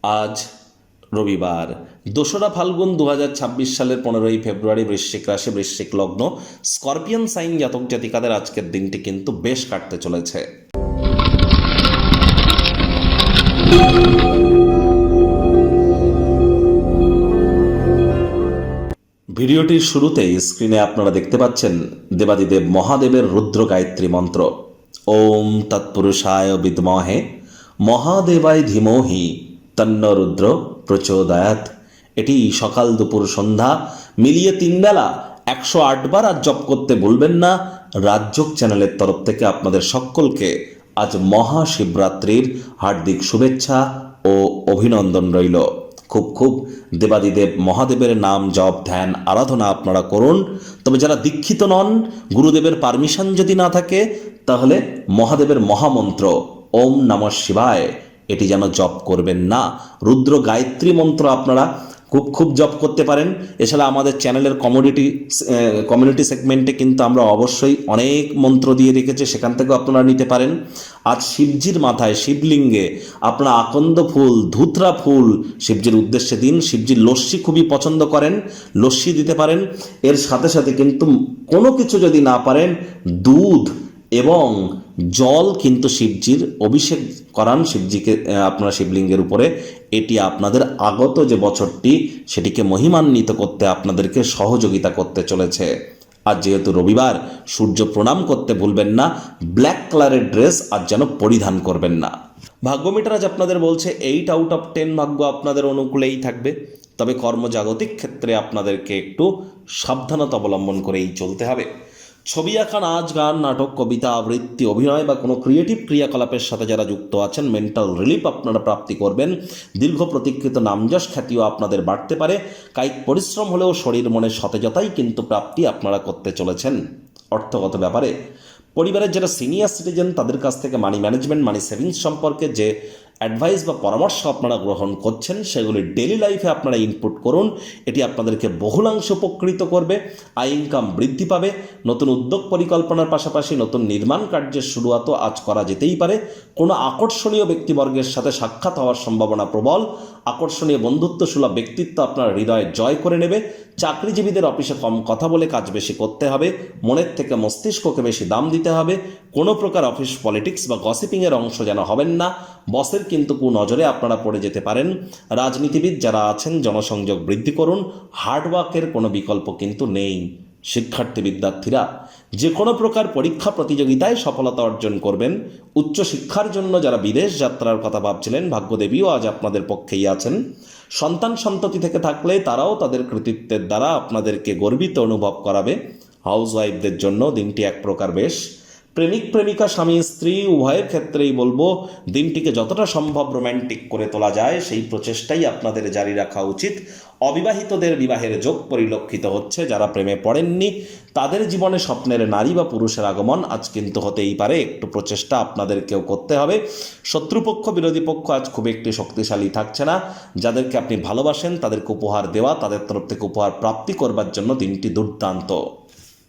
আজ রবিবার ২রা ফাল্গুন ২০২৬ সালের ১৫ই ফেব্রুয়ারি। বৃশ্চিক রাশি, বৃশ্চিক লগ্ন, স্করপিয়ান সাইন জাতক জাতিকাদের আজকের দিনটি কিন্তু বেশ কাটতে চলেছে। ভিডিওটির শুরুতেই স্ক্রিনে আপনারা দেখতে পাচ্ছেন দেবাদিদেব মহাদেবের রুদ্র গায়ত্রী মন্ত্র। ওম তৎপুরুষায় বিদ্মহে মহাদেবায় ধীমহি তন্ন রুদ্র প্রচোদয়াৎ। এটি সকাল দুপুর সন্ধ্যা মিলিয়ে 3 বেলা 108 বার আজ জপ করতে ভুলবেন না। রাজযোগ চ্যানেলের তরফ থেকে আপনাদের সকলকে আজ মহাশিবরাত্রির হার্দিক শুভেচ্ছা ও অভিনন্দন রইল। খুব দেবাদিদেব মহাদেবের নাম জপ ধ্যান আরাধনা আপনারা করুন। তবে যারা দীক্ষিত নন, গুরুদেবের পারমিশন যদি না থাকে, তাহলে মহাদেবের মহামন্ত্র ওম নমঃ শিবায় এটি যেন জপ করবেন না। রুদ্র গায়ত্রী মন্ত্র আপনারা খুব জপ করতে পারেন। এছাড়া আমাদের চ্যানেলের কমিউনিটি সেগমেন্টে কিন্তু আমরা অবশ্যই অনেক মন্ত্র দিয়ে রেখেছি, সেখান থেকেও আপনারা নিতে পারেন। আজ শিবজির মাথায় শিবলিঙ্গে আপনারা আকন্দ ফুল, ধুতরা ফুল শিবজির উদ্দেশ্যে দিন। শিবজির লস্যি খুবই পছন্দ করেন, লস্যি দিতে পারেন। এর সাথে সাথে কিন্তু কোনো কিছু যদি না পারেন, দুধ এবং জল কিন্তু শিবজির অভিষেক করান শিবজিকে আপনারা শিবলিঙ্গের উপরে। এটি আপনাদের আগত যে বছরটি সেটিকে মহিমান্বিত করতে আপনাদেরকে সহযোগিতা করতে চলেছে। আর যেহেতু রবিবার, সূর্য প্রণাম করতে ভুলবেন না। ব্ল্যাক কালারের ড্রেস আজ যেন পরিধান করবেন না। ভাগ্যমিটার আজ আপনাদের বলছে 8 আউট অফ 10 ভাগ্য আপনাদের অনুকূলেই থাকবে। তবে কর্মজাগতিক ক্ষেত্রে আপনাদেরকে একটু সাবধানতা অবলম্বন করেই চলতে হবে। ছবি আঁকা, নাচ গান, নাটক, কবিতা আবৃত্তি, অভিনয় বা কোনো ক্রিয়েটিভ ক্রিয়াকলাপের সাথে যারা যুক্ত আছেন, মেন্টাল রিলিফ আপনারা প্রাপ্তি করবেন। দীর্ঘ প্রতীক্ষিত নামযশ খ্যাতিও আপনাদের বাড়তে পারে। কায়িক পরিশ্রম হলেও শরীর মনের সতেজতাই কিন্তু প্রাপ্তি আপনারা করতে চলেছেন। অর্থগত ব্যাপারে পরিবারের যারা সিনিয়র সিটিজেন তাদের কাছ থেকে মানি ম্যানেজমেন্ট, মানি সেভিংস সম্পর্কে যে অ্যাডভাইস বা পরামর্শ আপনারা গ্রহণ করছেন, সেগুলি ডেলি লাইফে আপনারা ইনপুট করুন। এটি আপনাদেরকে বহুলাংশে উপকৃত করবে। আয় ইনকাম বৃদ্ধি পাবে। নতুন উদ্যোগ পরিকল্পনার পাশাপাশি নতুন নির্মাণ কার্যের শুরুয়াতও আজ করা যেতেই পারে। কোনো আকর্ষণীয় ব্যক্তিবর্গের সাথে সাক্ষাৎ হওয়ার সম্ভাবনা প্রবল। আকর্ষণীয় বন্ধুত্বসুলভ ব্যক্তিত্ব আপনার হৃদয়ে জয় করে নেবে। চাকরিজীবীদের অফিসে কম কথা বলে কাজ বেশি করতে হবে। মনের থেকে মস্তিষ্ককে বেশি দাম দিতে হবে। কোনো প্রকার অফিস পলিটিক্স বা গসিপিংয়ের অংশ যেন হবেন না। বসের কিন্তু কুনজরে আপনারা পড়ে যেতে পারেন। রাজনীতিবিদ যারা আছেন, জনসংযোগ বৃদ্ধি করুন। হার্ডওয়ার্কের কোনো বিকল্প কিন্তু নেই। শিক্ষার্থী বিদ্যার্থীরা যে কোনো প্রকার পরীক্ষা প্রতিযোগিতায় সফলতা অর্জন করবেন। উচ্চশিক্ষার জন্য যারা বিদেশ যাত্রার কথা ভাবছিলেন, ভাগ্যদেবীও আজ আপনাদের পক্ষেই আছেন। সন্তান সন্ততি থেকে থাকলে তারাও তাদের কৃতিত্বের দ্বারা আপনাদেরকে গর্বিত অনুভব করাবে। হাউসওয়াইফদের জন্য দিনটি এক প্রকার বেশ। প্রেমিক প্রেমিকা, স্বামী স্ত্রী উভয়ের ক্ষেত্রেই বলবো, দিনটিকে যতটা সম্ভব রোম্যান্টিক করে তোলা যায় সেই প্রচেষ্টাই আপনাদের জারি রাখা উচিত। অবিবাহিতদের বিবাহের যোগ পরিলক্ষিত হচ্ছে। যারা প্রেমে পড়েননি তাদের জীবনে স্বপ্নের নারী বা পুরুষের আগমন আজ কিন্তু হতেই পারে। একটু প্রচেষ্টা আপনাদেরকেও করতে হবে। শত্রুপক্ষ, বিরোধী পক্ষ আজ খুব একটি শক্তিশালী থাকছে না। যাদেরকে আপনি ভালোবাসেন তাদেরকে উপহার দেওয়া, তাদের তরফ থেকে উপহার প্রাপ্তি করবার জন্য দিনটি দুর্দান্ত।